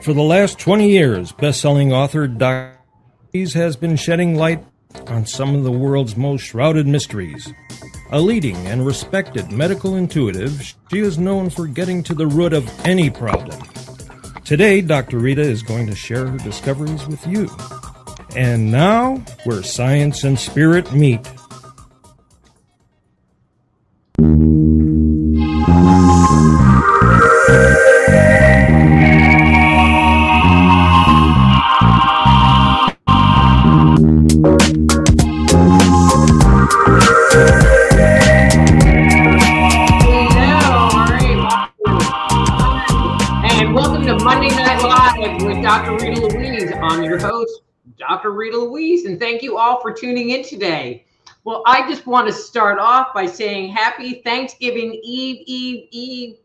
For the last 20 years, best-selling author Dr. Louise has been shedding light on some of the world's most shrouded mysteries. A leading and respected medical intuitive, she is known for getting to the root of any problem. Today, Dr. Rita is going to share her discoveries with you. And now, where science and spirit meet. Dr. Rita Louise. I'm your host, Dr. Rita Louise, and thank you all for tuning in today. Well, I just want to start off by saying happy Thanksgiving Eve.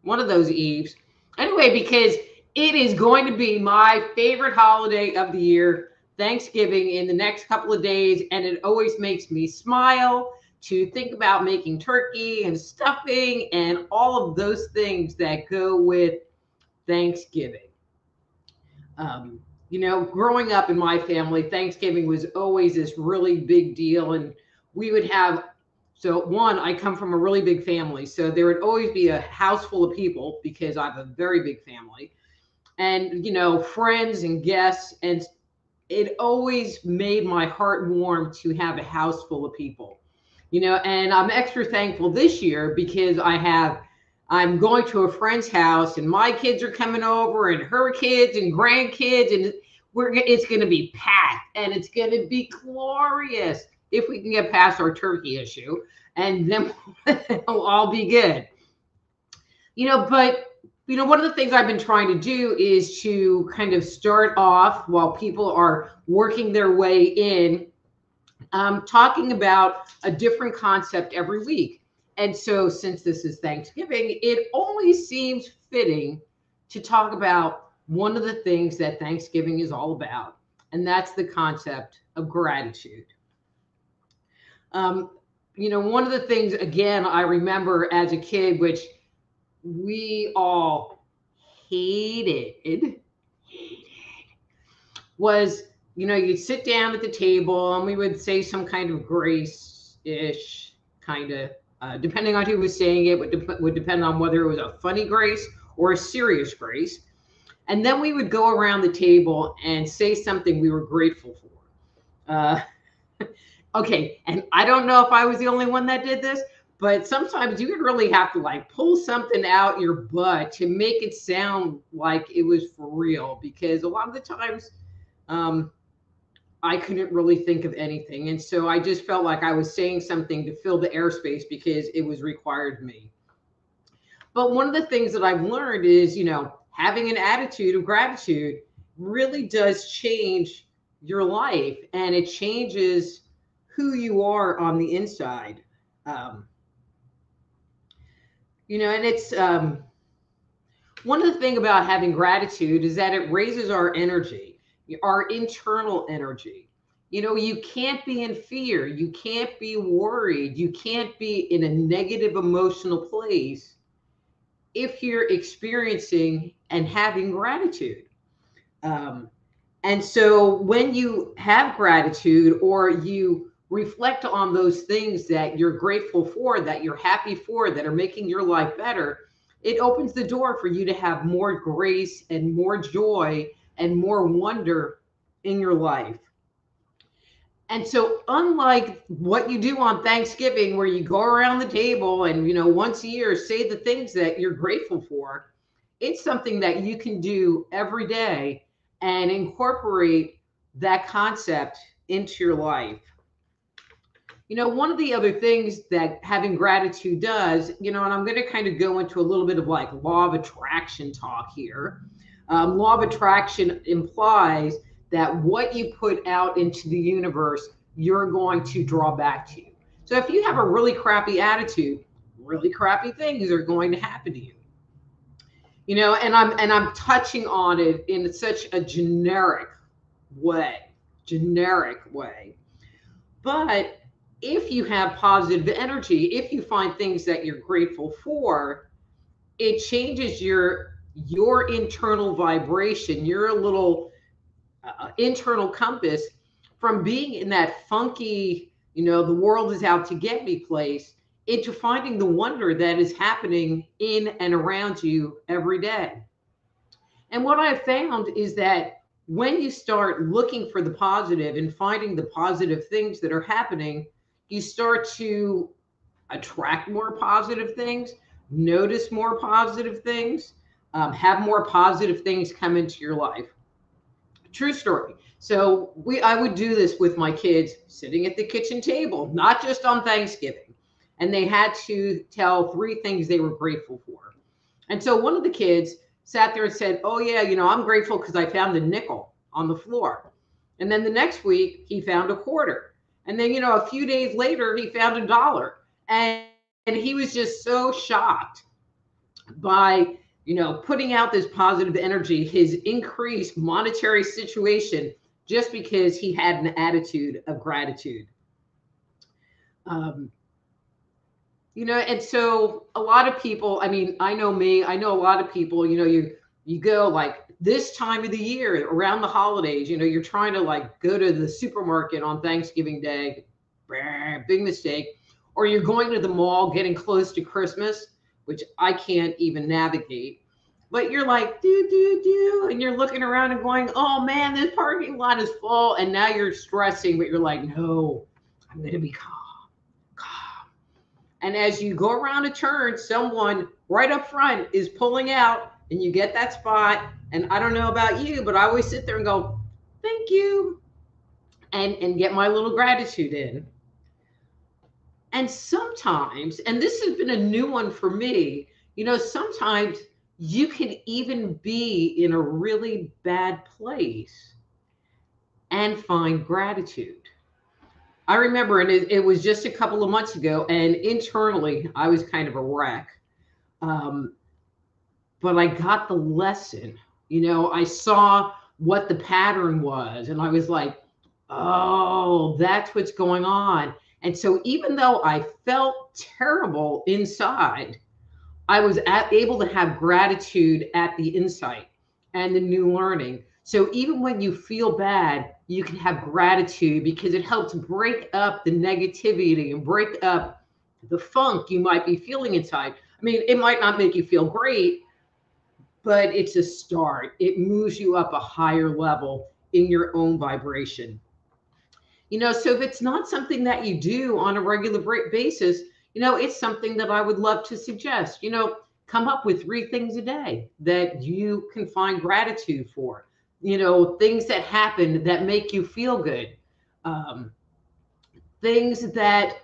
One of those Eves. Anyway, because it is going to be my favorite holiday of the year, Thanksgiving, in the next couple of days, and it always makes me smile to think about making turkey and stuffing and all of those things that go with Thanksgiving. Growing up in my family, Thanksgiving was always this really big deal. And we would have, I come from a really big family. So there would always be a house full of people because I have a very big family. And, friends and guests. And it always made my heart warm to have a house full of people. And I'm extra thankful this year because I'm going to a friend's house and my kids are coming over and her kids and grandkids, and it's going to be packed and it's going to be glorious if we can get past our turkey issue, and then it'll all be good. But one of the things I've been trying to do is to kind of start off while people are working their way in, talking about a different concept every week. And so since this is Thanksgiving, it only seems fitting to talk about one of the things that Thanksgiving is all about, and that's the concept of gratitude. One of the things, again, I remember as a kid, which we all hated, was, you'd sit down at the table and we would say some kind of grace-ish kind of, depending on who was saying it, would depend on whether it was a funny grace or a serious grace. And then we would go around the table and say something we were grateful for. Okay, and I don't know if I was the only one that did this, but sometimes you would really have to pull something out your butt to make it sound like it was for real, because a lot of the times I couldn't really think of anything. And so I just felt like I was saying something to fill the airspace because it was required of me. But one of the things that I've learned is, having an attitude of gratitude really does change your life, and it changes who you are on the inside. And it's one of the things about having gratitude is that it raises our energy, our internal energy. You can't be in fear. You can't be worried. You can't be in a negative emotional place if you're experiencing and having gratitude. And so when you have gratitude, or you reflect on those things that you're grateful for, that you're happy for, that are making your life better, it opens the door for you to have more grace and more joy and more wonder in your life. And so unlike what you do on Thanksgiving, where you go around the table and, once a year say the things that you're grateful for, it's something that you can do every day and incorporate that concept into your life. One of the other things that having gratitude does, and I'm going to kind of go into a little bit of law of attraction talk here. Law of attraction implies that what you put out into the universe, you're going to draw back to you. So if you have a really crappy attitude, really crappy things are going to happen to you. And I'm touching on it in such a generic way. But if you have positive energy, if you find things that you're grateful for, it changes your internal vibration, your little internal compass, from being in that funky, the world is out to get me place, into finding the wonder that is happening in and around you every day. And what I've found is that when you start looking for the positive and finding the positive things that are happening, you start to attract more positive things, notice more positive things, have more positive things come into your life. True story. So I would do this with my kids sitting at the kitchen table, not just on Thanksgiving. And they had to tell 3 things they were grateful for. And so one of the kids sat there and said, "Oh yeah, I'm grateful because I found a nickel on the floor." And then the next week he found a quarter. And then, a few days later he found $1. And he was just so shocked by putting out this positive energy, his increased monetary situation, just because he had an attitude of gratitude. And so a lot of people, I know me, I know a lot of people, you go like this time of the year around the holidays, you're trying to like go to the supermarket on Thanksgiving Day, big mistake, or you're going to the mall getting close to Christmas, which I can't even navigate. But you're like, do, and you're looking around and going, oh man, this parking lot is full. And now you're stressing, but you're like, no, I'm going to be calm. And as you go around a turn, someone right up front is pulling out and you get that spot. And I don't know about you, but I always sit there and go, thank you, and get my little gratitude in. And sometimes, and this has been a new one for me, sometimes you can even be in a really bad place and find gratitude. I remember, and it was just a couple of months ago, and internally I was kind of a wreck. But I got the lesson. I saw what the pattern was, and I was like, oh, that's what's going on. And so even though I felt terrible inside, I was able to have gratitude at the insight and the new learning. So even when you feel bad, you can have gratitude because it helps break up the negativity and break up the funk you might be feeling inside. It might not make you feel great, but it's a start. It moves you up a higher level in your own vibration. So if it's not something that you do on a regular basis, it's something that I would love to suggest. Come up with 3 things a day that you can find gratitude for. Things that happen that make you feel good. Things that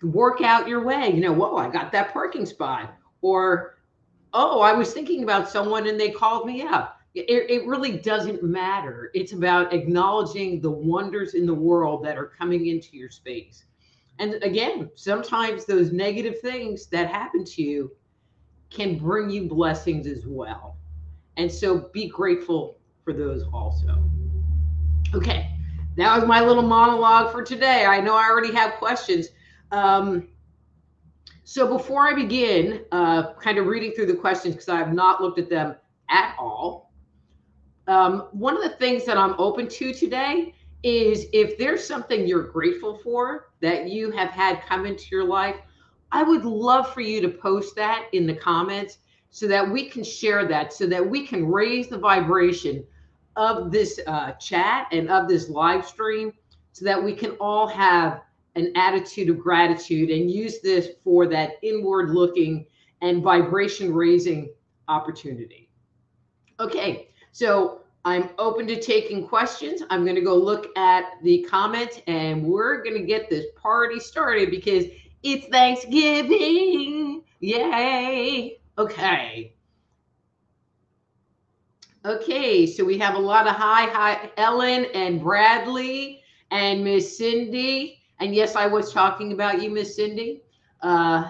work out your way. Whoa, I got that parking spot. Or, oh, I was thinking about someone and they called me up. It really doesn't matter. It's about acknowledging the wonders in the world that are coming into your space. And again, sometimes those negative things that happen to you can bring you blessings as well. And so be grateful for those also. Okay, that was my little monologue for today. I know I already have questions. So before I begin, kind of reading through the questions, because I have not looked at them at all, one of the things that I'm open to today is if there's something you're grateful for that you have had come into your life, I would love for you to post that in the comments so that we can share that, so that we can raise the vibration of this chat and of this live stream, so that we can all have an attitude of gratitude and use this for that inward looking and vibration raising opportunity. Okay, so I'm open to taking questions. I'm going to go look at the comments and we're going to get this party started because it's Thanksgiving. Yay. Okay. Okay, so we have a lot of hi, Ellen and Bradley and Miss Cindy. And yes, I was talking about you, Miss Cindy. And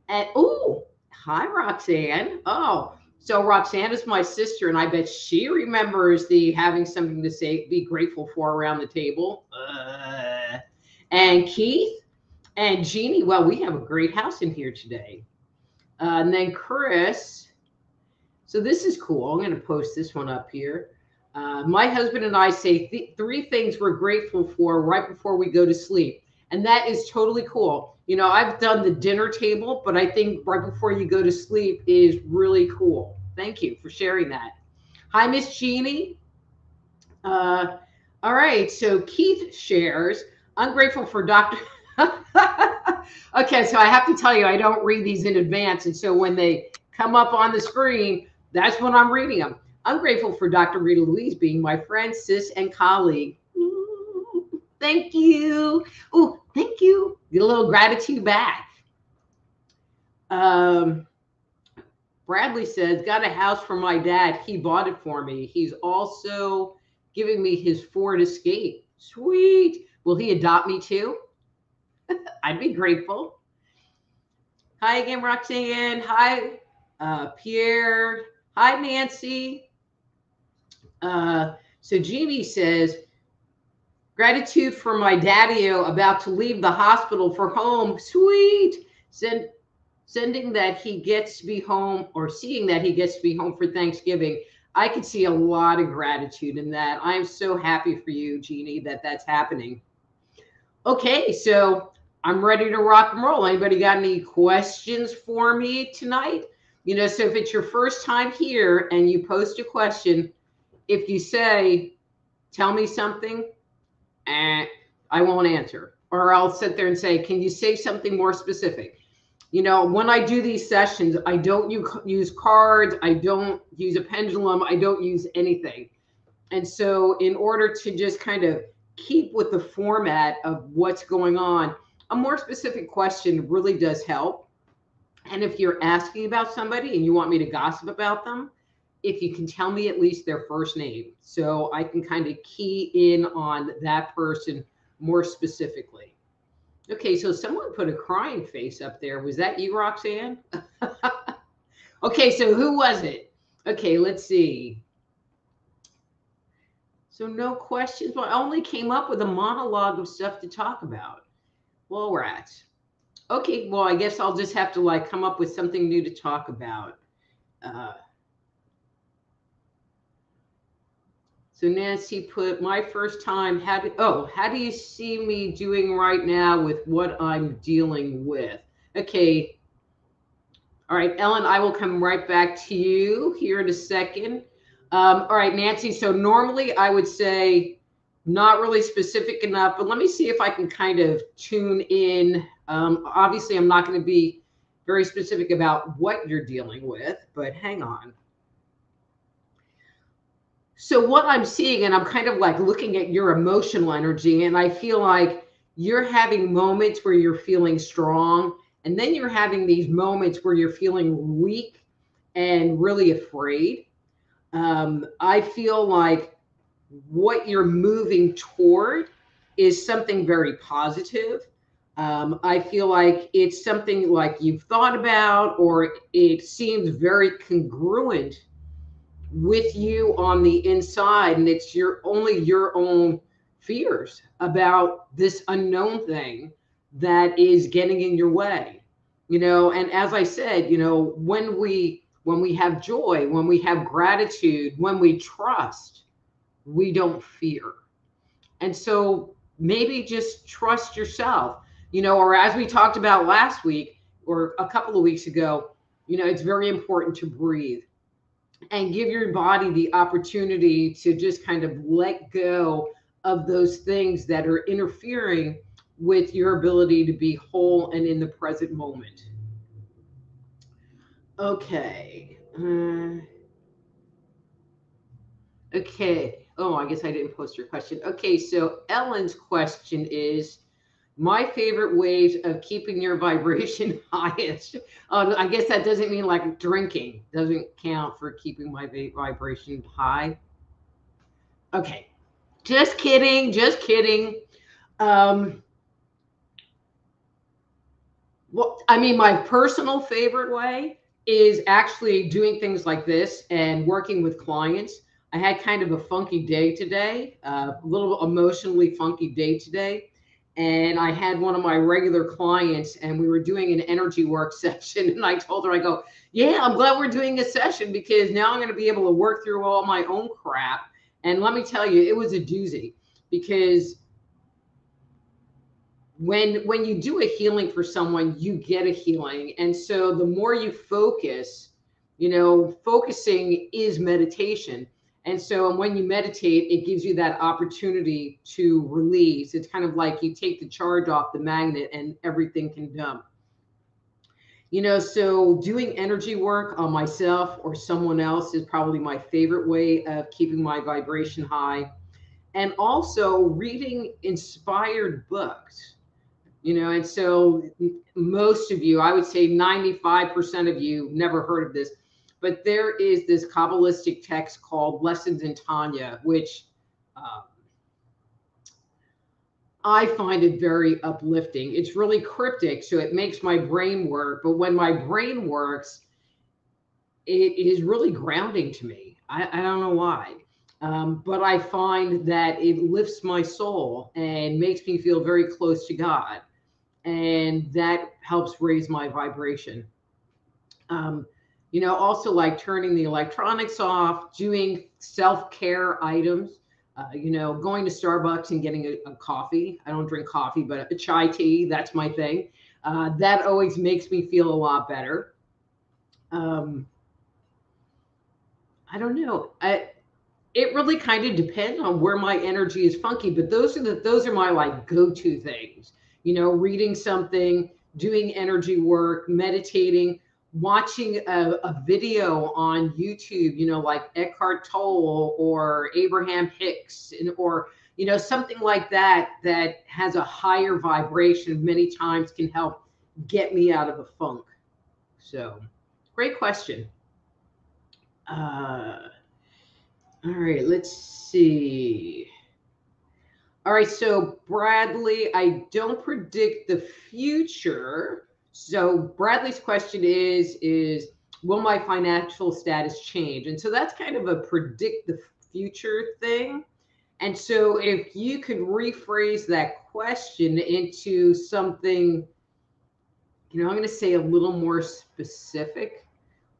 oh, hi, Roxanne. Oh, so Roxanne is my sister, and I bet she remembers the having something to say, be grateful for around the table. And Keith and Jeannie, well, we have a great house in here today. And then Chris, so this is cool. I'm going to post this one up here. My husband and I say three things we're grateful for right before we go to sleep. And that is totally cool. You know, I've done the dinner table, but I think right before you go to sleep is really cool. Thank you for sharing that. Hi, Miss Jeannie. All right. So Keith shares, I'm grateful for Dr. Okay, so I have to tell you, I don't read these in advance. And so when they come up on the screen, that's when I'm reading them. I'm grateful for Dr. Rita Louise being my friend, sis, and colleague. Ooh, thank you. Oh, thank you. Get a little gratitude back. Bradley says, got a house for my dad. He bought it for me. He's also giving me his Ford Escape. Sweet. Will he adopt me too? I'd be grateful. Hi again, Roxanne. Hi, Pierre. Hi, Nancy. So Jeannie says, gratitude for my daddy-o about to leave the hospital for home. Sweet. Sending that he gets to be home, or seeing that he gets to be home for Thanksgiving. I could see a lot of gratitude in that. I'm so happy for you, Jeannie, that that's happening. Okay, so I'm ready to rock and roll. Anybody got any questions for me tonight? You know, so if it's your first time here and you post a question, if you say, tell me something, I won't answer. Or I'll sit there and say, can you say something more specific? You know, when I do these sessions, I don't use cards. I don't use a pendulum. I don't use anything. And so in order to just kind of keep with the format of what's going on, a more specific question really does help. And if you're asking about somebody and you want me to gossip about them, if you can tell me at least their first name, so I can kind of key in on that person more specifically. Okay, so someone put a crying face up there. Was that you, Roxanne? Okay, so who was it? Okay, let's see. So no questions. Well, I only came up with a monologue of stuff to talk about. Well, rats. Okay, well, I guess I'll just have to like come up with something new to talk about. So Nancy put my first time, how do you see me doing right now with what I'm dealing with? Okay. All right, Ellen, I will come right back to you here in a second. All right, Nancy, so normally I would say not really specific enough, but let me see if I can kind of tune in. Obviously, I'm not going to be very specific about what you're dealing with, but hang on. So what I'm seeing, and I'm kind of like looking at your emotional energy, and I feel like you're having moments where you're feeling strong, and then you're having these moments where you're feeling weak and really afraid. I feel like what you're moving toward is something very positive. I feel like it's something like you've thought about, or it seems very congruent with you on the inside, and it's only your own fears about this unknown thing that is getting in your way. You know, and as I said, you know, when we have joy, when we have gratitude, when we trust, we don't fear. And so maybe just trust yourself, you know, or as we talked about last week or a couple of weeks ago, you know, it's very important to breathe and give your body the opportunity to just kind of let go of those things that are interfering with your ability to be whole and in the present moment. Okay. Okay. Oh, I guess I didn't post your question. Okay, so Ellen's question is, my favorite ways of keeping your vibration highest. I guess that doesn't mean like drinking. Doesn't count for keeping my vibration high. Okay. Just kidding. Just kidding. Well, I mean, my personal favorite way is actually doing things like this and working with clients. I had kind of a funky day today, a little emotionally funky day today. And I had one of my regular clients, and we were doing an energy work session. And I told her, I go, yeah, I'm glad we're doing a session because now I'm going to be able to work through all my own crap. And let me tell you, it was a doozy because when you do a healing for someone, you get a healing. And so the more you focus, focusing is meditation. And so when you meditate, it gives you that opportunity to release. It's kind of like you take the charge off the magnet and everything can dump. So doing energy work on myself or someone else is probably my favorite way of keeping my vibration high. And also reading inspired books. And so most of you, I would say 95% of you never heard of this, but there is this Kabbalistic text called Lessons in Tanya, which I find it very uplifting. It's really cryptic, so it makes my brain work. But when my brain works, it is really grounding to me. I don't know why. But I find that it lifts my soul and makes me feel very close to God. And that helps raise my vibration. Also like turning the electronics off, doing self-care items, going to Starbucks and getting a coffee. I don't drink coffee, but a chai tea, that's my thing. That always makes me feel a lot better. I don't know. It really kind of depends on where my energy is funky, but those are my like go-to things. Reading something, doing energy work, meditating, watching a video on YouTube, like Eckhart Tolle or Abraham Hicks, or something like that has a higher vibration. Many times can help get me out of a funk. So, great question. All right, let's see. All right, so Bradley, I don't predict the future. So Bradley's question is will my financial status change? And so that's kind of a predict the future thing. And so if you could rephrase that question into something, I'm going to say a little more specific.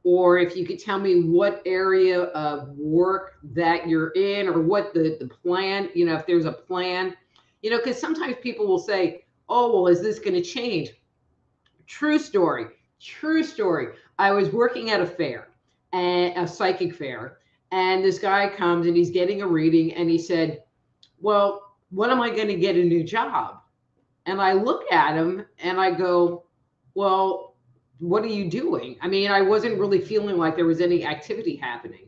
Or if you could tell me what area of work that you're in, or what the plan, if there's a plan, because sometimes people will say, oh, well, is this going to change? True story. I was working at a fair, a psychic fair, and this guy comes and he's getting a reading and he said, well, when am I going to get a new job? And I look at him and I go, well, what are you doing? I mean, I wasn't really feeling like there was any activity happening.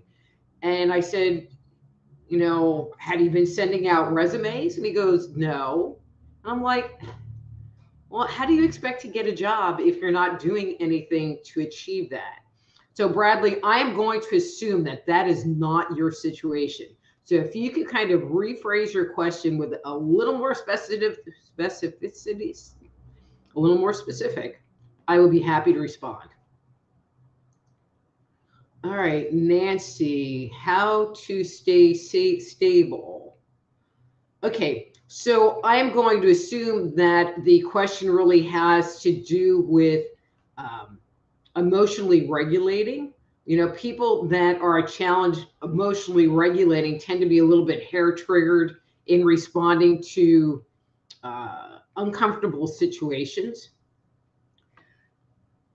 And I said, had you been sending out resumes? And he goes, no. And I'm like, well, how do you expect to get a job if you're not doing anything to achieve that? So Bradley, I am going to assume that is not your situation. So if you could kind of rephrase your question with a little more specificities, a little more specific, I will be happy to respond. All right, Nancy, how to stay stable. Okay, so I'm going to assume that the question really has to do with emotionally regulating. People that are challenged emotionally regulating tend to be a little bit hair triggered in responding to uncomfortable situations.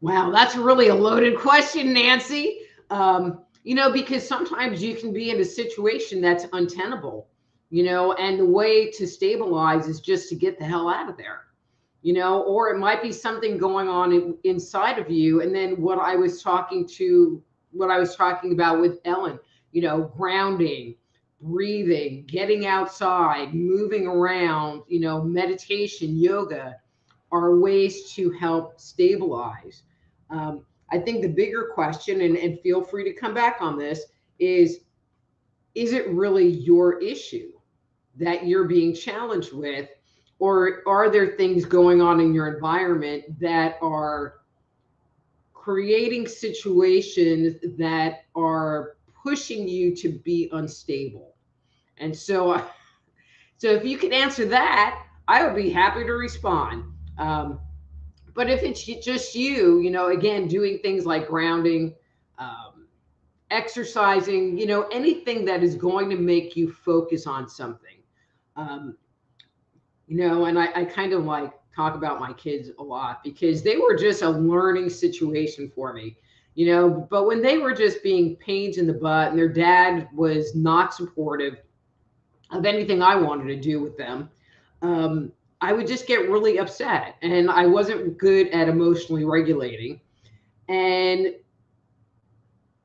Wow, that's really a loaded question, Nancy. Because sometimes you can be in a situation that's untenable, and the way to stabilize is just to get the hell out of there, or it might be something going on inside of you. And then what I was talking about with Ellen, grounding, breathing, getting outside, moving around, meditation, yoga are ways to help stabilize. I think the bigger question, and feel free to come back on this, is it really your issue that you're being challenged with? Or are there things going on in your environment that are creating situations that are pushing you to be unstable? And so if you could answer that, I would be happy to respond. But if it's just you, again, doing things like grounding, um, exercising, anything that is going to make you focus on something. Um, and I kind of like talk about my kids a lot because they were just a learning situation for me, but when they were just being pains in the butt and their dad was not supportive of anything I wanted to do with them, I would just get really upset and I wasn't good at emotionally regulating. And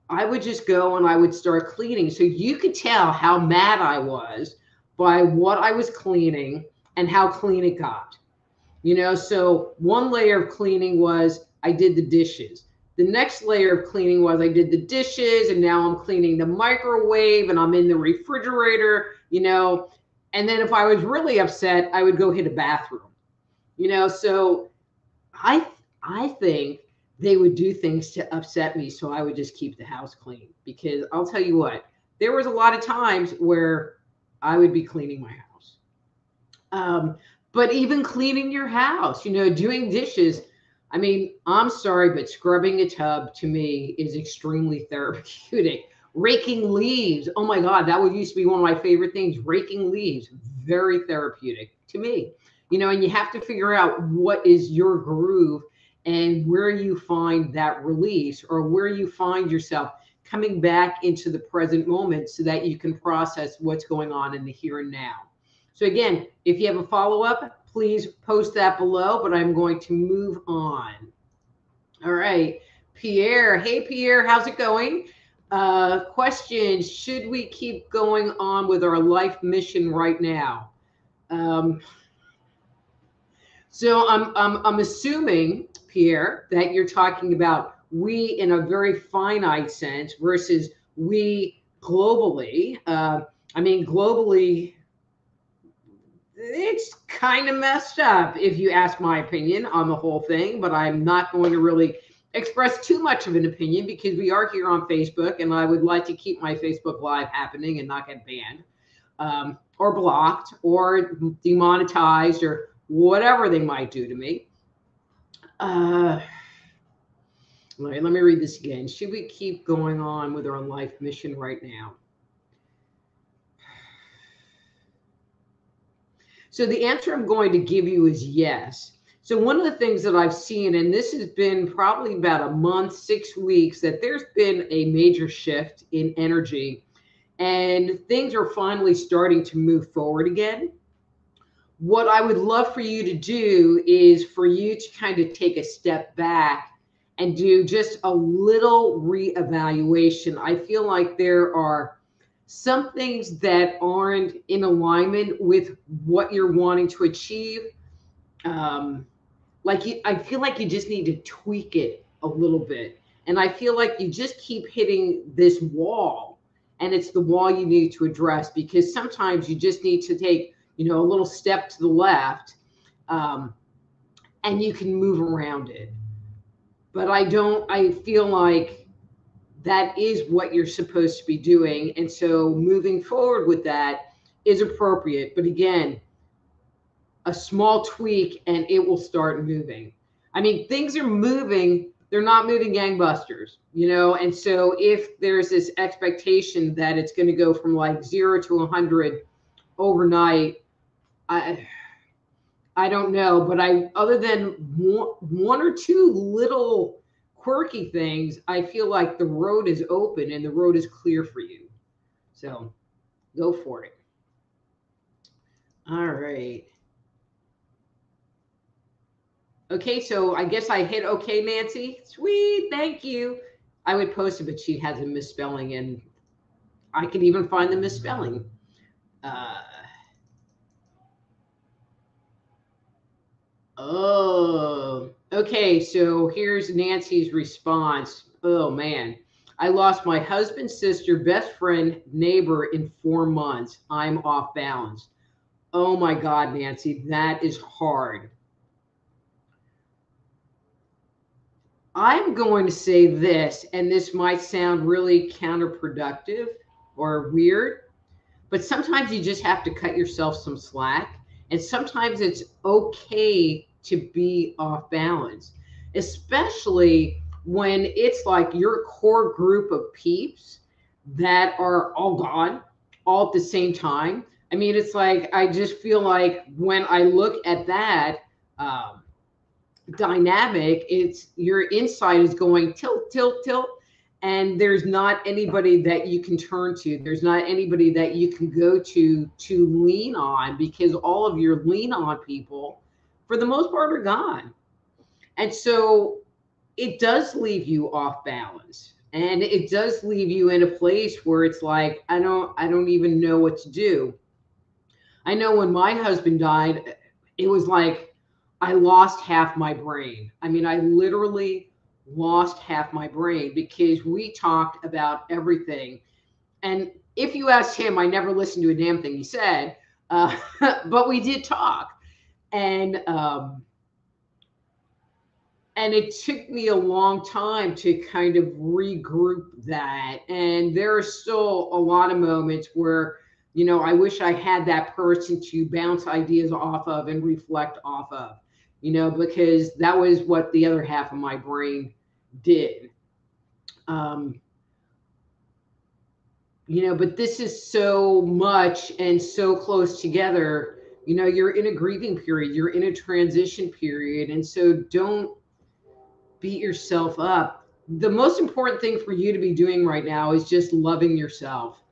I would just go and I would start cleaning. So you could tell how mad I was by what I was cleaning and how clean it got. So one layer of cleaning was I did the dishes. The next layer of cleaning was I did the dishes and now I'm cleaning the microwave and I'm in the refrigerator, and then if I was really upset, I would go hit a bathroom. So I I think they would do things to upset me, so I would just keep the house clean because I'll tell you what, there was a lot of times where I would be cleaning my house. Um, but even cleaning your house, doing dishes. I mean, I'm sorry, but scrubbing a tub to me is extremely therapeutic. Raking leaves. Oh my God, that would used to be one of my favorite things. Raking leaves, very therapeutic to me. And you have to figure out what is your groove and where you find that release or where you find yourself coming back into the present moment so that you can process what's going on in the here and now. So again, if you have a follow-up, please post that below, but I'm going to move on. All right, Pierre. Hey, Pierre, how's it going? Question, should we keep going on with our life mission right now? So I'm assuming, Pierre, that you're talking about we in a very finite sense versus we globally. Globally, it's kind of messed up, if you ask my opinion on the whole thing, but I'm not going to really express too much of an opinion because we are here on Facebook and I would like to keep my Facebook Live happening and not get banned or blocked or demonetized or whatever they might do to me. Let me read this again. Should we keep going on with our life mission right now? So the answer I'm going to give you is yes. So one of the things that I've seen, and this has been probably about a month, 6 weeks, that there's been a major shift in energy and things are finally starting to move forward again. What I would love for you to do is for you to kind of take a step back and do just a little reevaluation. I feel like there are some things that aren't in alignment with what you're wanting to achieve. I feel like you just need to tweak it a little bit. And I feel like you just keep hitting this wall, and it's the wall you need to address because sometimes you just need to take, a little step to the left, and you can move around it. But I feel like that is what you're supposed to be doing. And so moving forward with that is appropriate. But again, a small tweak and it will start moving. I mean, things are moving. They're not moving gangbusters, And so if there's this expectation that it's going to go from like 0 to 100 overnight, I don't know. But other than one or two little quirky things, I feel like the road is open and the road is clear for you. So go for it. All right. Okay, so I guess I hit okay, Nancy. Sweet, thank you. I would post it, but she has a misspelling, and I can even find the misspelling. Okay, so here's Nancy's response. Oh, man. I lost my husband, sister, best friend, neighbor in 4 months. I'm off balance. Oh, my God, Nancy, that is hard. I'm going to say this, and this might sound really counterproductive or weird, but sometimes you just have to cut yourself some slack And sometimes it's okay to be off balance, especially when it's like your core group of peeps that are all gone all at the same time. I mean, it's like, I just feel like when I look at that um, dynamic, it's your inside is going tilt, tilt, tilt. And there's not anybody that you can turn to. There's not anybody that you can go to lean on, because all of your lean on people, for the most part, are gone. And so it does leave you off balance. And it does leave you in a place where it's like, I don't even know what to do. I know when my husband died, it was like I lost half my brain. I mean, I literally lost half my brain because we talked about everything. And if you asked him, I never listened to a damn thing he said, but we did talk. And and it took me a long time to kind of regroup that. And there are still a lot of moments where, I wish I had that person to bounce ideas off of and reflect off of, because that was what the other half of my brain did. um but this is so much and so close together. You're in a grieving period, you're in a transition period, and so don't beat yourself up. The most important thing for you to be doing right now is just loving yourself,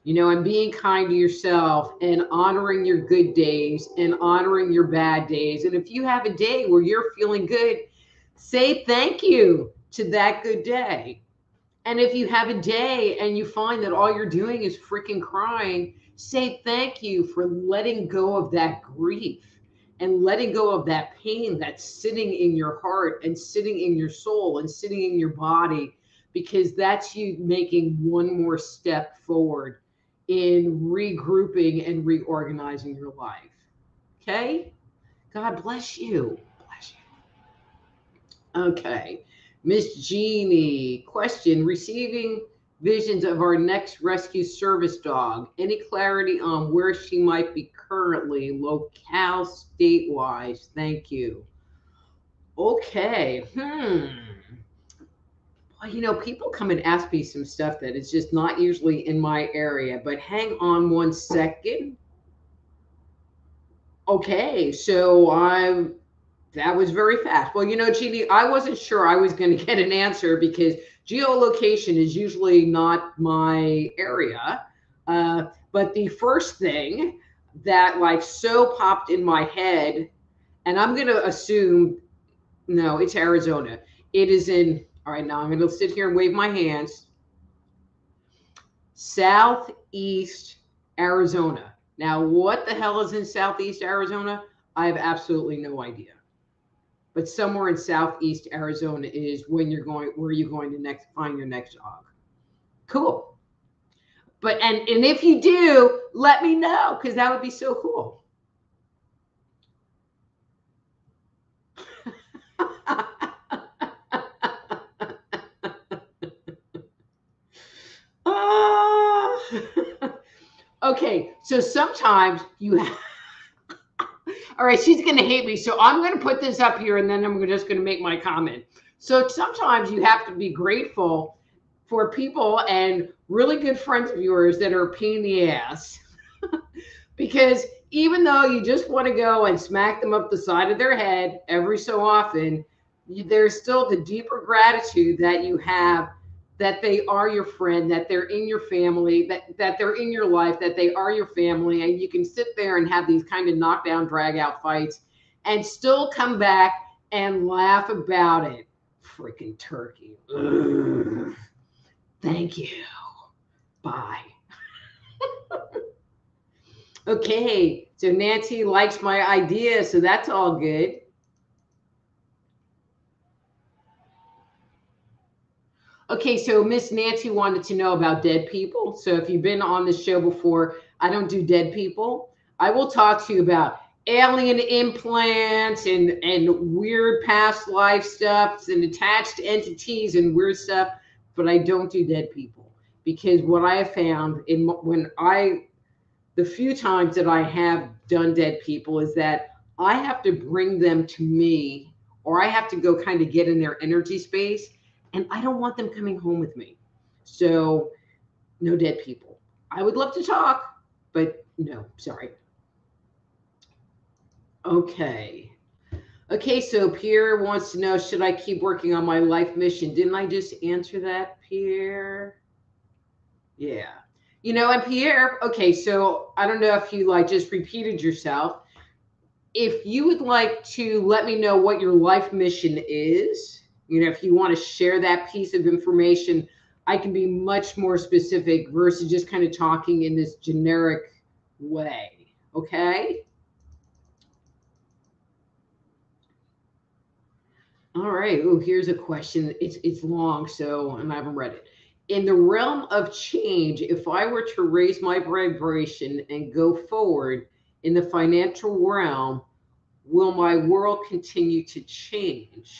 and being kind to yourself and honoring your good days and honoring your bad days. And if you have a day where you're feeling good, say thank you to that good day. And if you have a day and you find that all you're doing is freaking crying, say thank you for letting go of that grief and letting go of that pain that's sitting in your heart and sitting in your soul and sitting in your body, because that's you making one more step forward in regrouping and reorganizing your life. Okay? God bless you. Bless you. Okay. Miss Jeannie, question: receiving visions of our next rescue service dog. Any clarity on where she might be currently, locale, state-wise? Thank you. Okay. Well, people come and ask me some stuff that is just not usually in my area, but hang on one second. Okay, so that was very fast. Well, Jeannie, I wasn't sure I was going to get an answer because geolocation is usually not my area. But the first thing that like so popped in my head, and I'm going to assume, no, it's Arizona. It is in, all right, now I'm going to sit here and wave my hands. Southeast Arizona. Now, what the hell is in Southeast Arizona? I have absolutely no idea. But somewhere in Southeast Arizona is where you're going to next find your next dog. Cool. But and if you do, let me know, because that would be so cool. Okay, so sometimes you have. All right, she's going to hate me. So I'm going to put this up here and then I'm just going to make my comment. So sometimes you have to be grateful for people and really good friends of yours that are a pain in the ass. Because even though you just want to go and smack them up the side of their head every so often, there's still the deeper gratitude that you have, that they are your friend, that they're in your family, that they're in your life, that they are your family. And you can sit there and have these kind of knockdown, drag out fights and still come back and laugh about it. Freaking turkey. Ugh. Thank you. Bye. Okay, so Nancy likes my idea, so that's all good. Okay, so Miss Nancy wanted to know about dead people. So if you've been on this show before, I don't do dead people. I will talk to you about alien implants and weird past life stuff and attached entities and weird stuff, but I don't do dead people, because what I have found when I the few times that I have done dead people is that I have to bring them to me, or I have to go kind of get in their energy space, and I don't want them coming home with me. So, no dead people. I would love to talk, but no, sorry. Okay. Okay, so Pierre wants to know, should I keep working on my life mission? Didn't I just answer that, Pierre? Yeah. And Pierre, okay, so I don't know if you like just repeated yourself. If you would like to let me know what your life mission is, if you want to share that piece of information, I can be much more specific versus just kind of talking in this generic way. Okay? All right. Oh, here's a question. It's long, so and I haven't read it. In the realm of change, if I were to raise my vibration and go forward in the financial realm, will my world continue to change?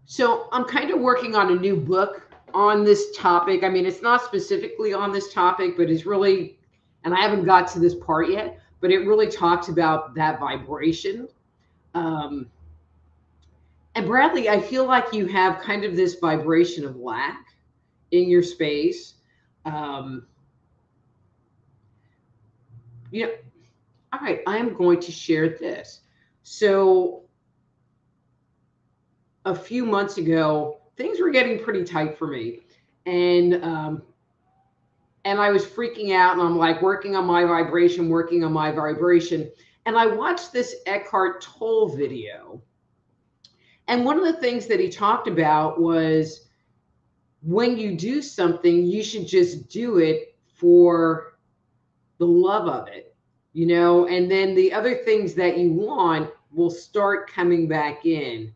So I'm kind of working on a new book on this topic. I mean, it's not specifically on this topic, but it's really, and I haven't got to this part yet, but it really talks about that vibration. Um, and Bradley, I feel like you have kind of this vibration of lack in your space. Um, you know, all right, I am going to share this. So a few months ago, things were getting pretty tight for me, and I was freaking out, and I'm like working on my vibration, and I watched this Eckhart Tolle video, and one of the things that he talked about was when you do something, you should just do it for the love of it, and then the other things that you want will start coming back in.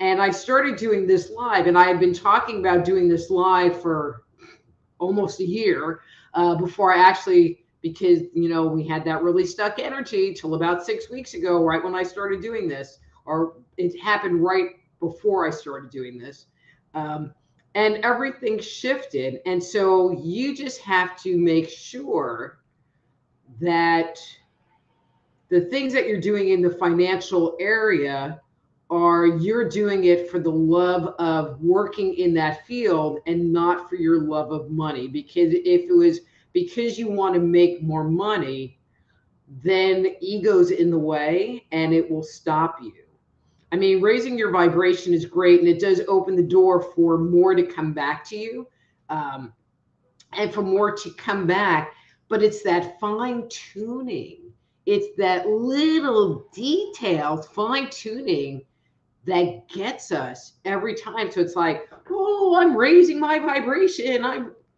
And I started doing this live, and I had been talking about doing this live for almost a year before I actually, because, we had that really stuck energy till about 6 weeks ago, right when I started doing this, or it happened right before I started doing this. And everything shifted. And so you just have to make sure that the things that you're doing in the financial area are you're doing it for the love of working in that field and not for your love of money. Because if it was because you want to make more money, then ego's in the way and it will stop you. I mean, raising your vibration is great, and it does open the door for more to come back to you, um, and for more to come back. But it's that fine tuning. It's that little detailed fine tuning that gets us every time. So it's like, oh, I'm raising my vibration.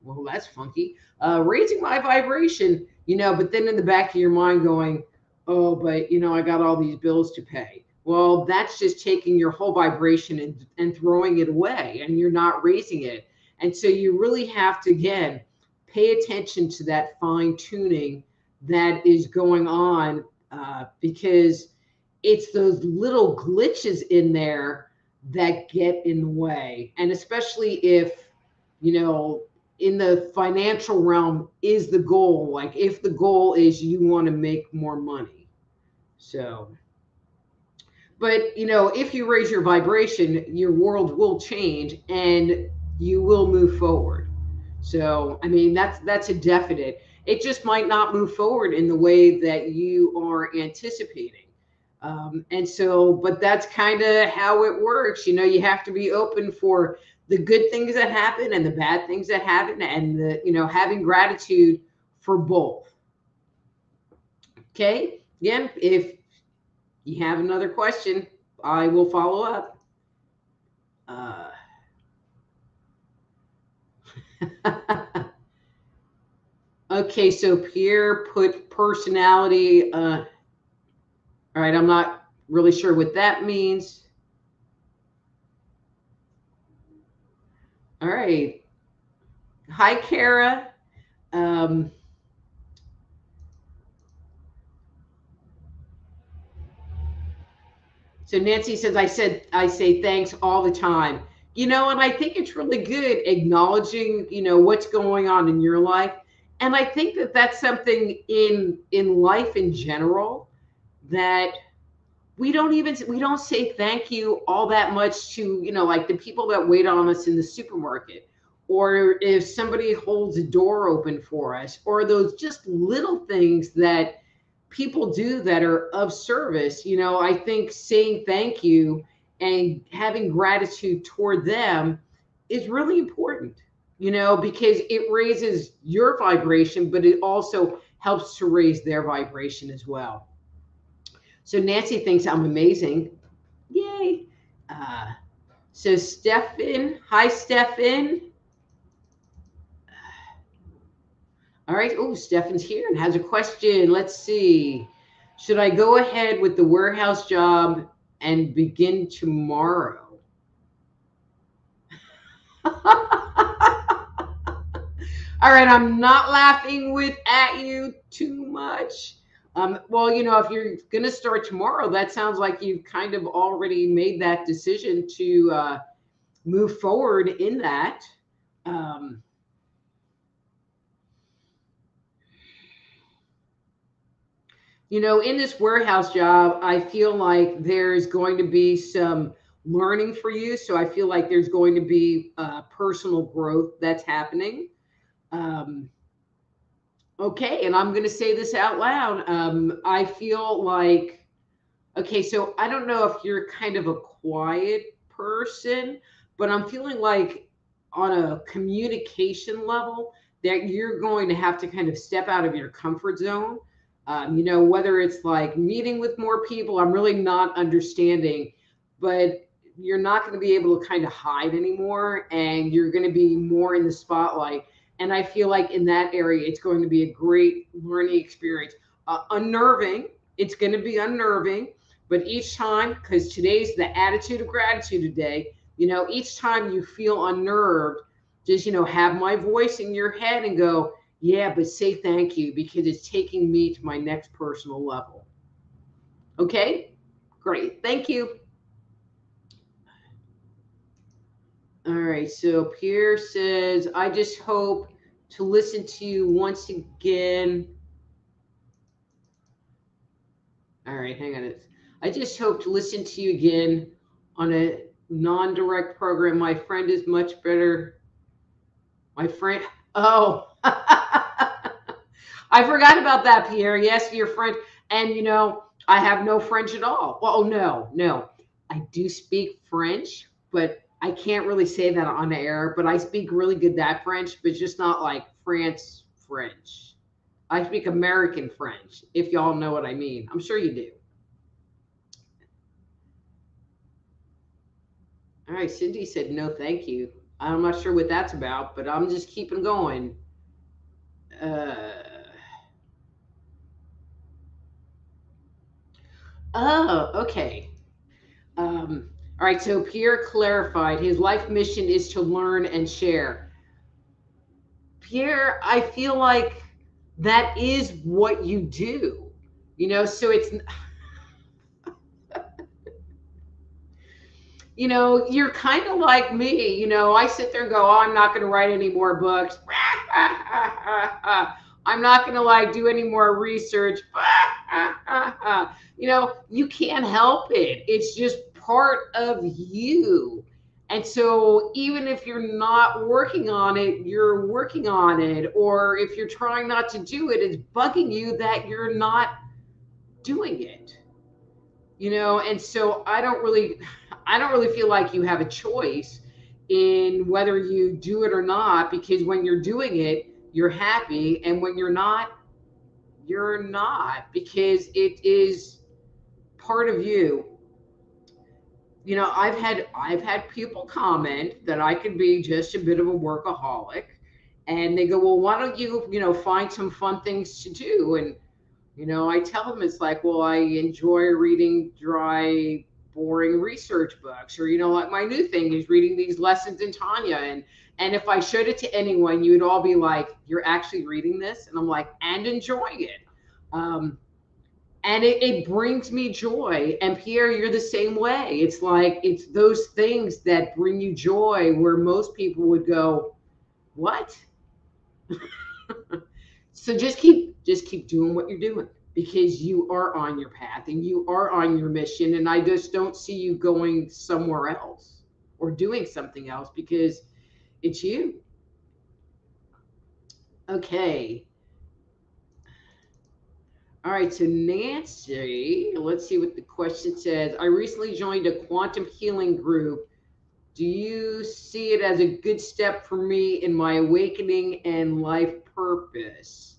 Well, that's funky. Raising my vibration, but then in the back of your mind going, oh, but, I got all these bills to pay. Well, that's just taking your whole vibration and throwing it away, and you're not raising it. And so you really have to, again, pay attention to that fine tuning that is going on, because it's those little glitches in there that get in the way. And especially if, in the financial realm is the goal, like if the goal is you want to make more money. So, but, if you raise your vibration, your world will change and you will move forward. So, I mean, that's a definite. It just might not move forward in the way that you are anticipating. And so, but that's kind of how it works. You have to be open for the good things that happen and the bad things that happen, and having gratitude for both. Okay. Again, if you have another question, I will follow up. Uh, okay. So Pierre put personality. All right. I'm not really sure what that means. All right. Hi, Kara. Um, So Nancy says, I say thanks all the time. And I think it's really good acknowledging, what's going on in your life. And I think that that's something in life in general that we don't say thank you all that much to, like the people that wait on us in the supermarket, or if somebody holds a door open for us, or those just little things that people do that are of service. I think saying thank you and having gratitude toward them is really important, because it raises your vibration, but it also helps to raise their vibration as well. So Nancy thinks I'm amazing. Yay. Uh, so Stefan, hi Stefan. All right. Oh, Stefan's here and has a question. Let's see. Should I go ahead with the warehouse job and begin tomorrow? All right. I'm not laughing at you too much. Well, if you're going to start tomorrow, that sounds like you've kind of already made that decision to move forward in that. Um, in this warehouse job, I feel like there's going to be some learning for you. So I feel like there's going to be personal growth that's happening. Um, okay, and I'm going to say this out loud. I feel like, okay, so I don't know if you're kind of a quiet person, but I'm feeling like on a communication level that you're going to have to kind of step out of your comfort zone. Whether it's like meeting with more people, I'm really not understanding, but you're not going to be able to kind of hide anymore, and you're going to be more in the spotlight. And I feel like in that area, it's going to be a great learning experience. Unnerving, it's going to be unnerving, but each time, because today's the attitude of gratitude today, each time you feel unnerved, just, have my voice in your head and go, yeah, but say thank you because it's taking me to my next personal level. Okay, great. Thank you. All right. So Pierre says, I just hope to listen to you once again. All right, hang on. I just hope to listen to you again on a non-direct program. My friend is much better. My friend. Oh, I forgot about that, Pierre. Yes, your friend. And, I have no French at all. Well, no. I do speak French, but I can't really say that on the air. But I speak really good that French, but just not like France French. I speak American French, if y'all know what I mean. I'm sure you do. All right, Cindy said no, thank you. I'm not sure what that's about, but I'm just keeping going. Uh, oh, okay. All right, so Pierre clarified his life mission is to learn and share. Pierre, I feel like that is what you do, so it's, you're kind of like me. I sit there and go, oh, I'm not going to write any more books. I'm not going to like do any more research. You can't help it. It's just part of you. And so even if you're not working on it, you're working on it. Or if you're trying not to do it, it's bugging you that you're not doing it. And so I don't really feel like you have a choice in whether you do it or not, because when you're doing it, you're happy, and when you're not, because it is part of you. I've had people comment that I could be just a bit of a workaholic, and they go, well, why don't you find some fun things to do? And I tell them it's like, well, I enjoy reading dry, boring research books, or like my new thing is reading these lessons in Tanya, and if I showed it to anyone, you would all be like, you're actually reading this? And I'm like, and enjoying it. And it brings me joy. And Pierre, you're the same way. It's like it's those things that bring you joy where most people would go, what? So just keep doing what you're doing, because you are on your path and you are on your mission, and I just don't see you going somewhere else or doing something else, because it's you. Okay. All right, so Nancy, let's see what the question says. I recently joined a quantum healing group. Do you see it as a good step for me in my awakening and life purpose?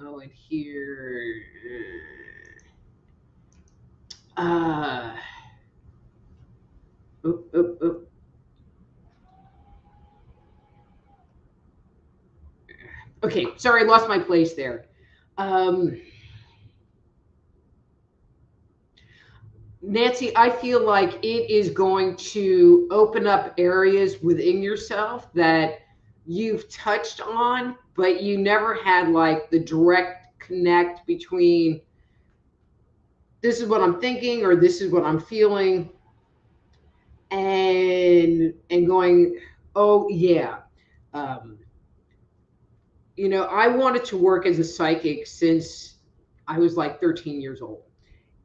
Oh, and here. Uh, oop, oop, oop. Okay, sorry, I lost my place there. Um, Nancy, I feel like it is going to open up areas within yourself that you've touched on, but you never had like the direct connect between this is what I'm thinking or this is what I'm feeling, and going, oh yeah. Um, I wanted to work as a psychic since I was like 13 years old,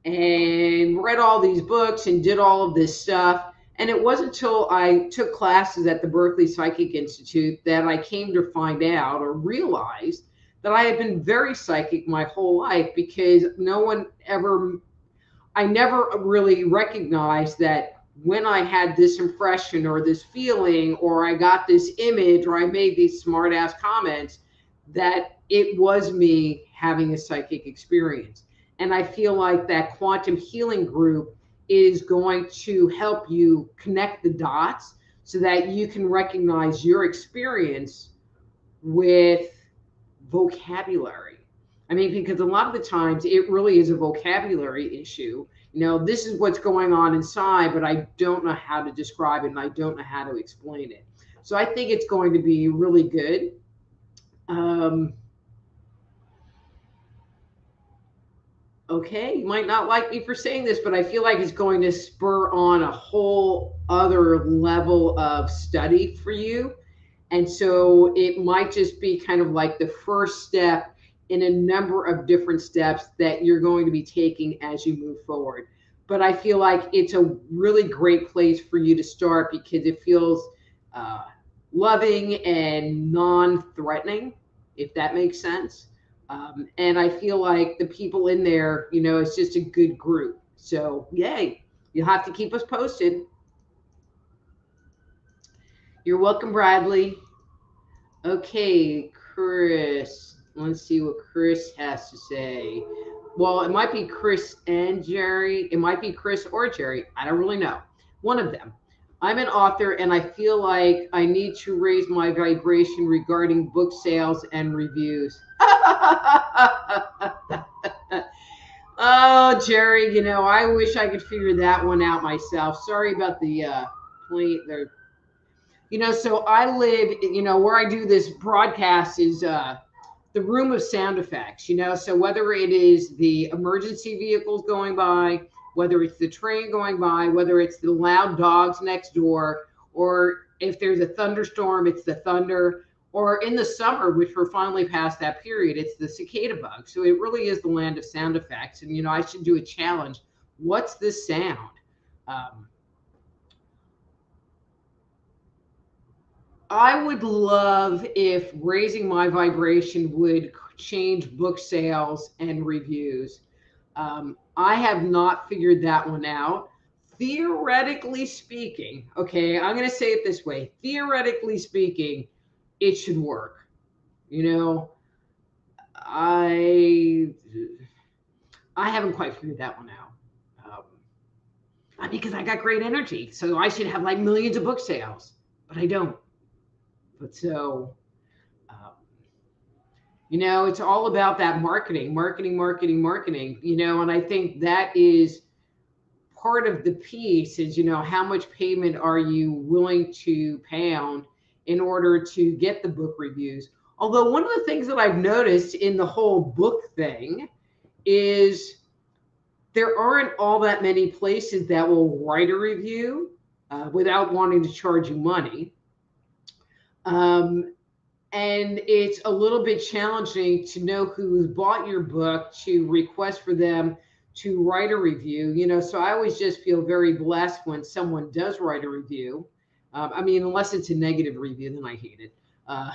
and read all these books and did all of this stuff. And it wasn't until I took classes at the Berkeley Psychic Institute that I came to find out or realize that I had been very psychic my whole life, because I never really recognized that when I had this impression or this feeling, or I got this image, or I made these smart ass comments, that it was me having a psychic experience. And I feel like that quantum healing group is going to help you connect the dots so that you can recognize your experience with vocabulary. I mean, because a lot of the times it really is a vocabulary issue. This is what's going on inside, but I don't know how to describe it and I don't know how to explain it. So I think it's going to be really good. Um, okay, you might not like me for saying this, but I feel like it's going to spur on a whole other level of study for you. And so it might just be kind of like the first step in a number of different steps that you're going to be taking as you move forward. But I feel like it's a really great place for you to start, because it feels uh, loving and non-threatening, if that makes sense. And I feel like the people in there, it's just a good group. So, yay. You'll have to keep us posted. You're welcome, Bradley. Okay, Chris. Let's see what Chris has to say. Well, it might be Chris and Jerry. It might be Chris or Jerry. I don't really know. One of them. I'm an author and I feel like I need to raise my vibration regarding book sales and reviews. Oh, Jerry, I wish I could figure that one out myself. Sorry about the plane there. So I live, where I do this broadcast is the room of sound effects, so whether it is the emergency vehicles going by, whether it's the train going by, whether it's the loud dogs next door, or if there's a thunderstorm, it's the thunder, or in the summer, which we're finally past that period, it's the cicada bug. So it really is the land of sound effects. And, I should do a challenge. What's this sound? I would love if raising my vibration would change book sales and reviews. I have not figured that one out. Theoretically speaking, okay, I'm going to say it this way. Theoretically speaking, it should work. I haven't quite figured that one out. Because I got great energy, so I should have like millions of book sales, but I don't. But so, um, it's all about that marketing, and I think that is part of the piece is, how much payment are you willing to pound in order to get the book reviews? Although one of the things that I've noticed in the whole book thing is there aren't all that many places that will write a review without wanting to charge you money. Um, and it's a little bit challenging to know who's bought your book to request for them to write a review. So I always just feel very blessed when someone does write a review. I mean, unless it's a negative review, then I hate it. Uh,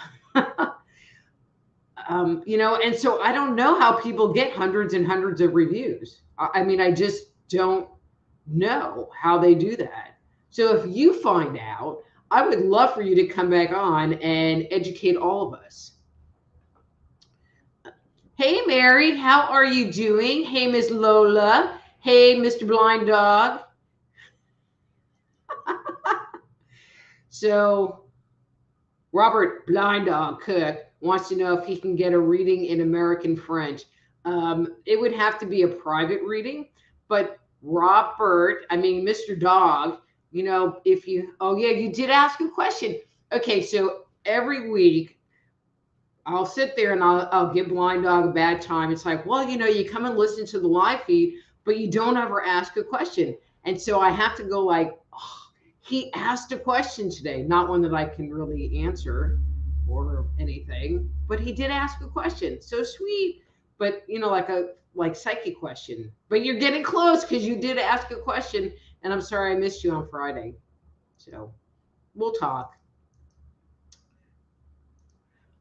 and so I don't know how people get hundreds and hundreds of reviews. I mean, I just don't know how they do that. So if you find out, I would love for you to come back on and educate all of us. Hey, Mary, how are you doing? Hey, Miss Lola. Hey, Mr. Blind Dog. So Robert Blind Dog Cook wants to know if he can get a reading in American French. It would have to be a private reading, but Robert, I mean, Mr. Dog, if you, oh yeah, you did ask a question. Okay, so every week I'll sit there and I'll give Blind Dog a bad time. It's like, well, you come and listen to the live feed, but you don't ever ask a question. And so I have to go like, oh, he asked a question today, not one that I can really answer or anything, but he did ask a question. So sweet, but like psychic question. But you're getting close because you did ask a question, and I'm sorry I missed you on Friday. So we'll talk.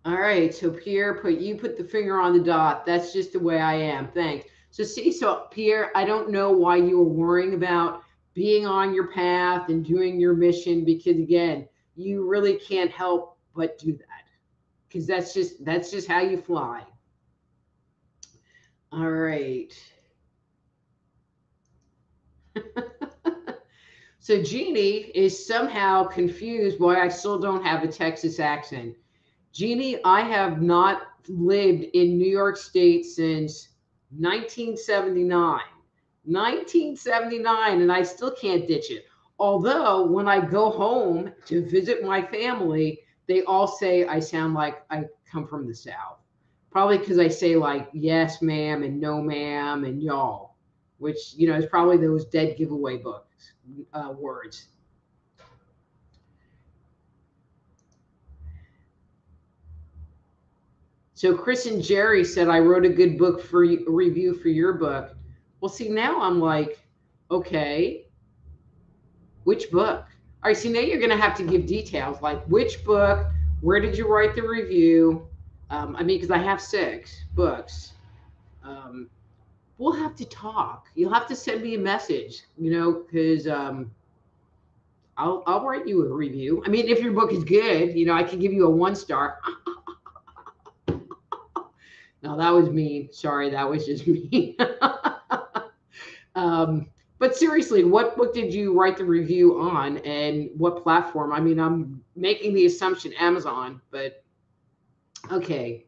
All right, so Pierre, you put the finger on the dot. That's just the way I am. Thanks. So Pierre, I don't know why you were worrying about being on your path and doing your mission, because again, you really can't help but do that, because that's just how you fly. All right. So Jeannie is somehow confused why I still don't have a Texas accent. Jeannie, I have not lived in New York State since 1979. 1979, and I still can't ditch it. Although when I go home to visit my family, they all say I sound like I come from the South. Probably because I say like yes, ma'am, and no, ma'am, and y'all, which is probably those dead giveaway books words. So Chris and Jerry said I wrote a good book for review for your book. Well, see, now I'm like, okay, which book? All right, see, now you're going to have to give details, like which book, where did you write the review? I mean, because I have 6 books. We'll have to talk. You'll have to send me a message, because I'll write you a review. I mean, if your book is good, I can give you a 1-star. No, that was mean. Sorry, that was just me. But seriously, what book did you write the review on, and what platform? I mean, I'm making the assumption Amazon, but okay.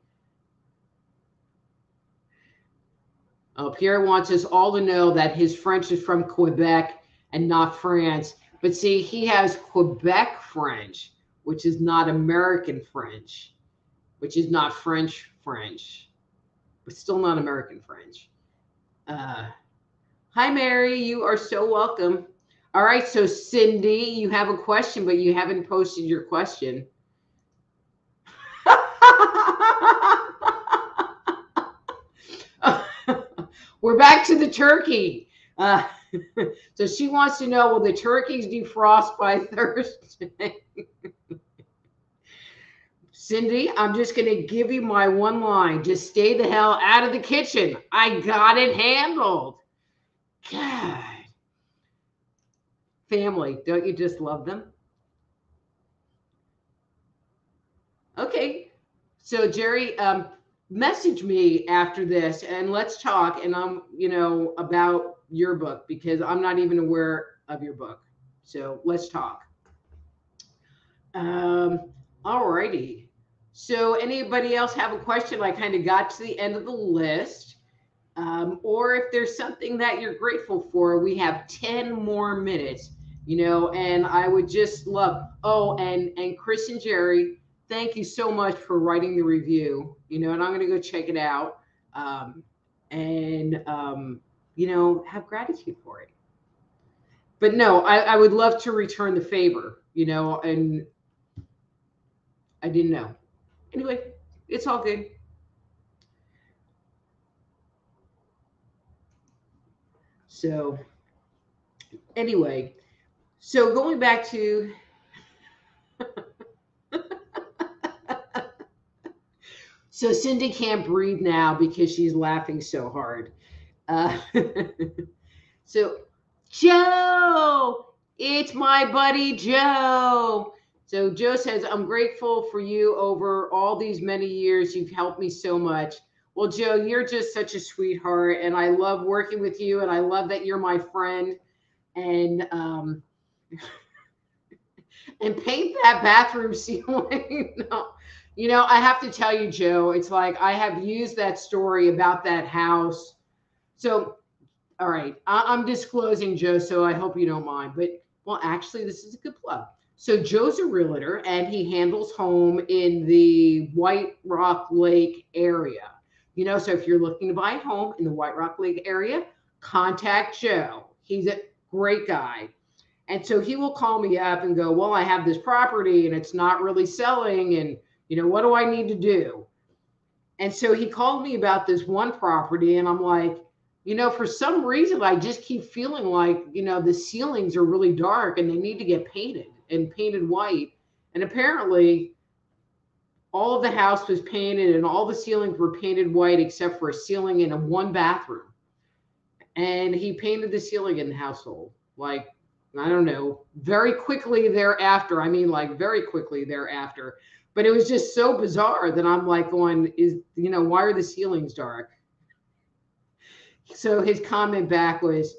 Pierre wants us all to know that his French is from Quebec and not France. But see, he has Quebec French, which is not American French, which is not French, but still not American French. Hi, Mary. You are so welcome. All right. So, Cindy, you have a question, but you haven't posted your question. We're back to the turkey. So she wants to know, will the turkeys defrost by Thursday? Cindy, I'm just going to give you my one line. Just stay the hell out of the kitchen. I got it handled. God. Family, don't you just love them? Okay. So, Jerry, message me after this and let's talk. And I'm, about your book, because I'm not even aware of your book. So let's talk. All righty. So anybody else have a question? I kind of got to the end of the list. Or if there's something that you're grateful for, we have 10 more minutes, and I would just love, and Chris and Jerry, thank you so much for writing the review, and I'm going to go check it out. have gratitude for it. But no, I would love to return the favor, and I didn't know. Anyway, it's all good. So, anyway, so going back to, so Cindy can't breathe now because she's laughing so hard. Uh, so, Joe, it's my buddy Joe. So Joe says, I'm grateful for you over all these many years. You've helped me so much. Well, Joe, you're just such a sweetheart, and I love working with you, and I love that you're my friend. And and paint that bathroom ceiling. No. I have to tell you, Joe, it's like I have used that story about that house. So, all right, I'm disclosing, Joe, so I hope you don't mind. But, well, actually, this is a good plug. So, Joe's a realtor and he handles home in the White Rock Lake area. So if you're looking to buy a home in the White Rock Lake area, contact Joe. He's a great guy. And so he will call me up and go, well, I have this property and it's not really selling. And, what do I need to do? And so he called me about this one property. And I'm like, for some reason, I just keep feeling like, the ceilings are really dark and they need to get painted and painted white. And apparently, all of the house was painted and all the ceilings were painted white except for a ceiling in a one bathroom. And he painted the ceiling in the household. Like, I don't know, very quickly thereafter. I mean, like very quickly thereafter. But it was just so bizarre that I'm like going, why are the ceilings dark? So his comment back was,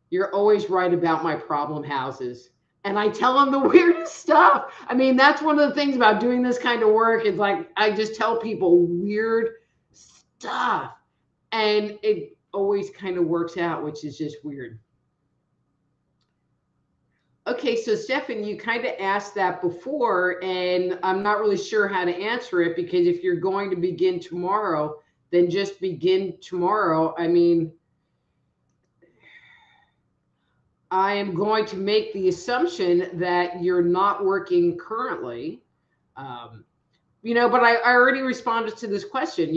you're always right about my problem houses. And I tell him the weirdest stuff. I mean, that's one of the things about doing this kind of work. Is like, I just tell people weird stuff. And it always kind of works out, which is just weird. Okay, so Stefan, you kind of asked that before, and I'm not really sure how to answer it because if you're going to begin tomorrow, then just begin tomorrow. I mean, I am going to make the assumption that you're not working currently. But I already responded to this question,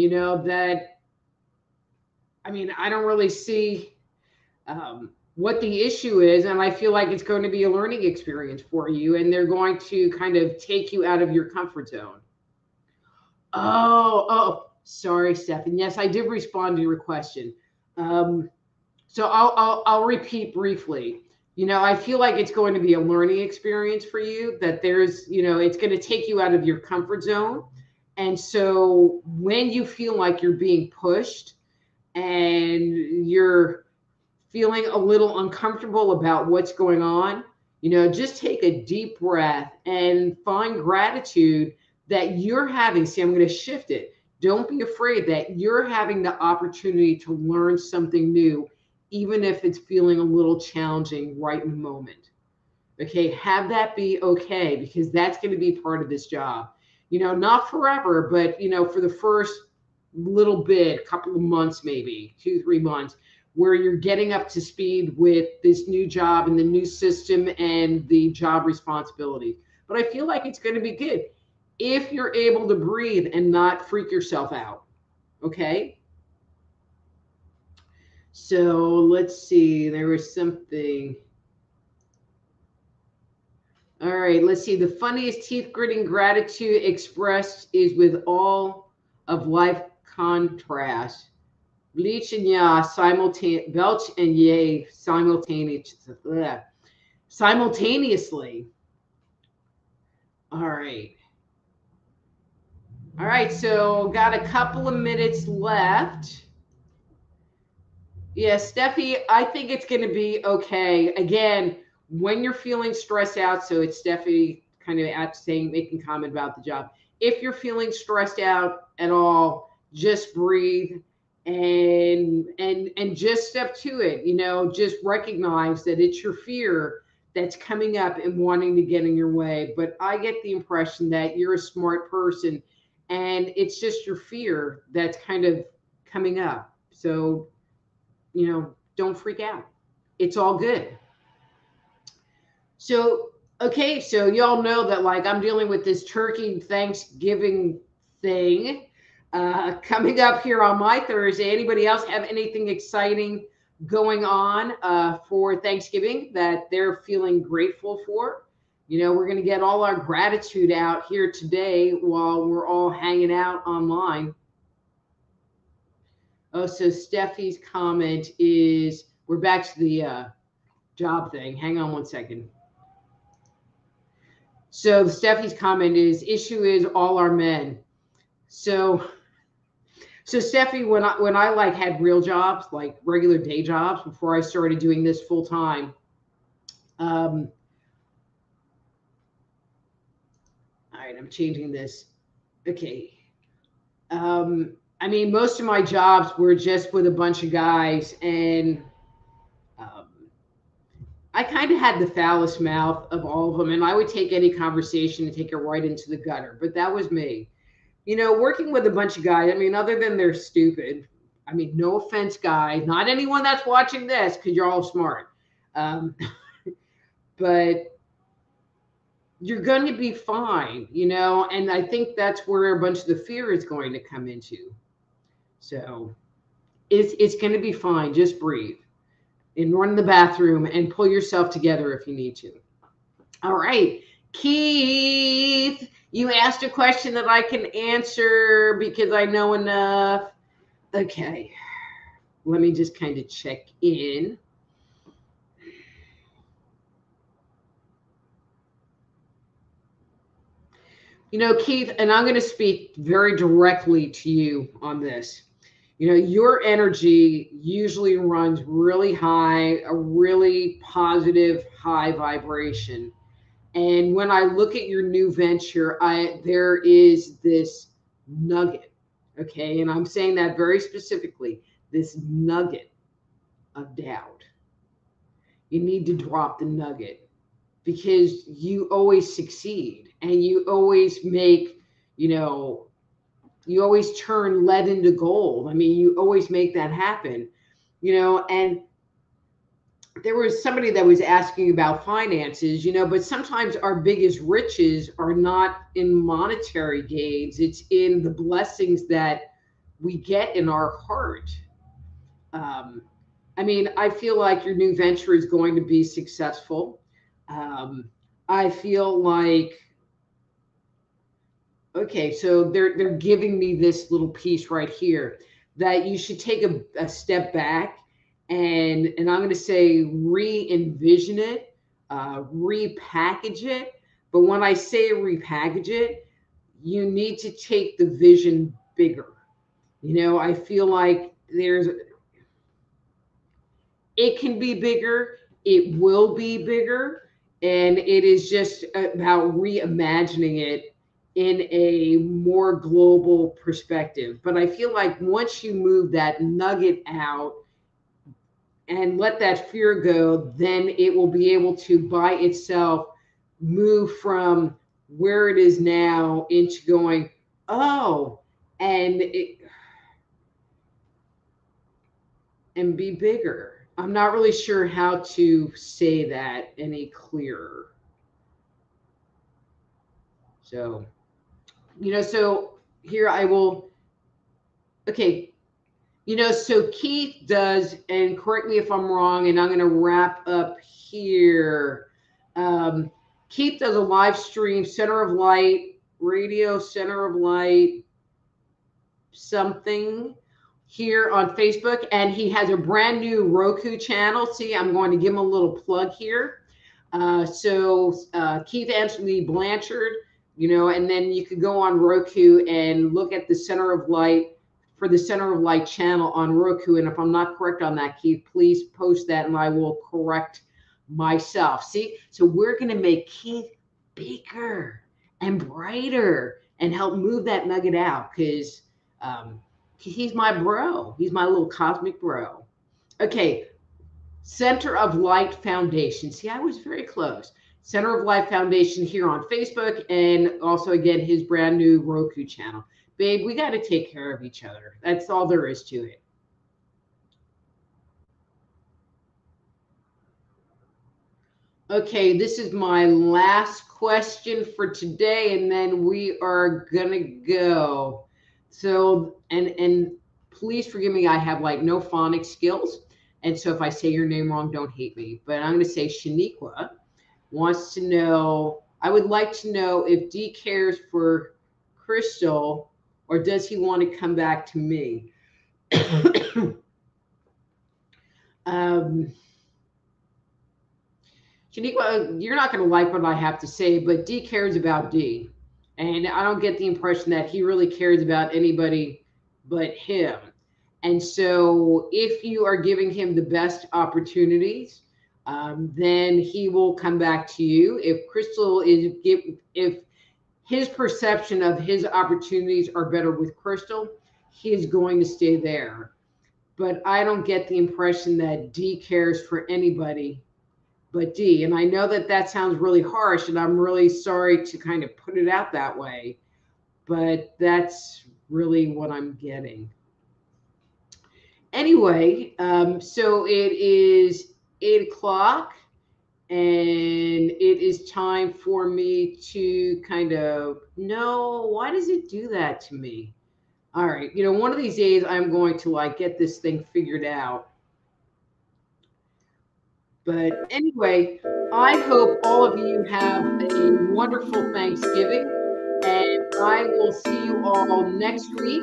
that, I mean, I don't really see what the issue is. And I feel like it's going to be a learning experience for you. And they're going to kind of take you out of your comfort zone. Oh, sorry, Stefan. Yes, I did respond to your question. So I'll repeat briefly. I feel like it's going to be a learning experience for you, that there's, it's going to take you out of your comfort zone. And so when you feel like you're being pushed and you're feeling a little uncomfortable about what's going on, just take a deep breath and find gratitude that you're having. See, I'm going to shift it. Don't be afraid that you're having the opportunity to learn something new, even if it's feeling a little challenging right in the moment. Okay, have that be okay, because that's going to be part of this job. Not forever, but, for the first little bit, couple of months, maybe 2-3 months, where you're getting up to speed with this new job and the new system and the job responsibilities. But I feel like it's going to be good if you're able to breathe and not freak yourself out. Okay? So let's see. There was something. All right, let's see. The funniest teeth gritting gratitude expressed is with all of life contrast. Bleach and ya belch and yay simultaneously. All right. All right, so got a couple of minutes left. Yeah, Steffi, I think it's going to be okay. Again, when you're feeling stressed out, so it's Steffi kind of making comment about the job. If you're feeling stressed out at all, just breathe and just step to it. Just recognize that it's your fear that's coming up and wanting to get in your way. But I get the impression that you're a smart person and it's just your fear that's kind of coming up. So don't freak out. It's all good. So, okay, so y'all know that like I'm dealing with this turkey Thanksgiving thing coming up here on my Thursday. Anybody else have anything exciting going on for Thanksgiving that they're feeling grateful for? We're going to get all our gratitude out here today while we're all hanging out online. Oh, so Steffi's comment is we're back to the job thing. Hang on one second. So Steffi's comment is issue is all our men. So Steffi, when I like had real jobs, like regular day jobs before I started doing this full time, all right, I'm changing this. Okay. I mean, most of my jobs were just with a bunch of guys, and um, I kind of had the foulest mouth of all of them, and I would take any conversation and take it right into the gutter. But that was me. Working with a bunch of guys, I mean, other than they're stupid, I mean, no offense, guys, not anyone that's watching this, because you're all smart. Um, but you're going to be fine, and I think that's where a bunch of the fear is going to come into. So it's going to be fine. Just breathe and run in the bathroom and pull yourself together if you need to. All right, Keith, you asked a question that I can answer because I know enough. Okay, let me just kind of check in. Keith, and I'm going to speak very directly to you on this. Your energy usually runs really high, a really positive, high vibration. And when I look at your new venture, there is this nugget, okay? And I'm saying that very specifically, this nugget of doubt. You need to drop the nugget because you always succeed and you always make, you always turn lead into gold. I mean, you always make that happen, and there was somebody that was asking about finances, but sometimes our biggest riches are not in monetary gains. It's in the blessings that we get in our heart. I mean, I feel like your new venture is going to be successful. I feel like, okay, so they're giving me this little piece right here that you should take a step back and I'm going to say re-envision it, repackage it. But when I say repackage it, you need to take the vision bigger. I feel like it can be bigger, it will be bigger, and it is just about reimagining it in a more global perspective. But I feel like once you move that nugget out and let that fear go, then it will be able to by itself move from where it is now into going, oh, and be bigger. I'm not really sure how to say that any clearer. So, so here I will, okay, so Keith does, and correct me if I'm wrong, and I'm going to wrap up here. Keith does a live stream, Center of Light, Radio Center of Light, something here on Facebook, and he has a brand new Roku channel. See, I'm going to give him a little plug here. Keith Anthony Blanchard, and then you could go on Roku and look at the Center of Light for the Center of Light channel on Roku. And if I'm not correct on that, Keith, please post that and I will correct myself. See, so we're going to make Keith bigger and brighter and help move that nugget out because he's my bro. He's my little cosmic bro. Okay, Center of Light Foundation. See, I was very close. Center of Light Foundation here on Facebook, and also, again, his brand new Roku channel. Babe, we got to take care of each other. That's all there is to it. Okay, this is my last question for today, and then we are gonna go. So, and please forgive me, I have like no phonics skills, and so if I say your name wrong, don't hate me. But I'm gonna say Shaniqua wants to know. I would like to know if D cares for Crystal, or does he want to come back to me? um, Shaniqua, you're not going to like what I have to say, but D cares about D. And I don't get the impression that he really cares about anybody but him. And so if you are giving him the best opportunities, then he will come back to you. If his perception of his opportunities are better with Crystal, he is going to stay there. But I don't get the impression that D cares for anybody but D. And I know that that sounds really harsh, and I'm really sorry to kind of put it out that way, but that's really what I'm getting. Anyway, so it is 8 o'clock, and it is time for me to kind of, no, why does it do that to me? All right, one of these days I'm going to like get this thing figured out. But anyway, I hope all of you have a wonderful Thanksgiving, and I will see you all next week.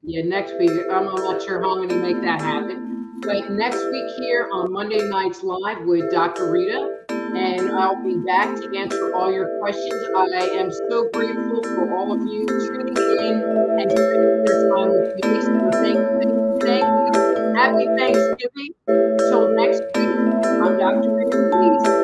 Yeah, next week. I'm not sure how I'm going to make that happen. But next week here on Monday Nights Live with Dr. Rita, and I'll be back to answer all your questions. I am so grateful for all of you tuning in and spending this time with me. So thank you, thank you, thank you. Happy Thanksgiving. Till next week, I'm Dr. Rita Louise.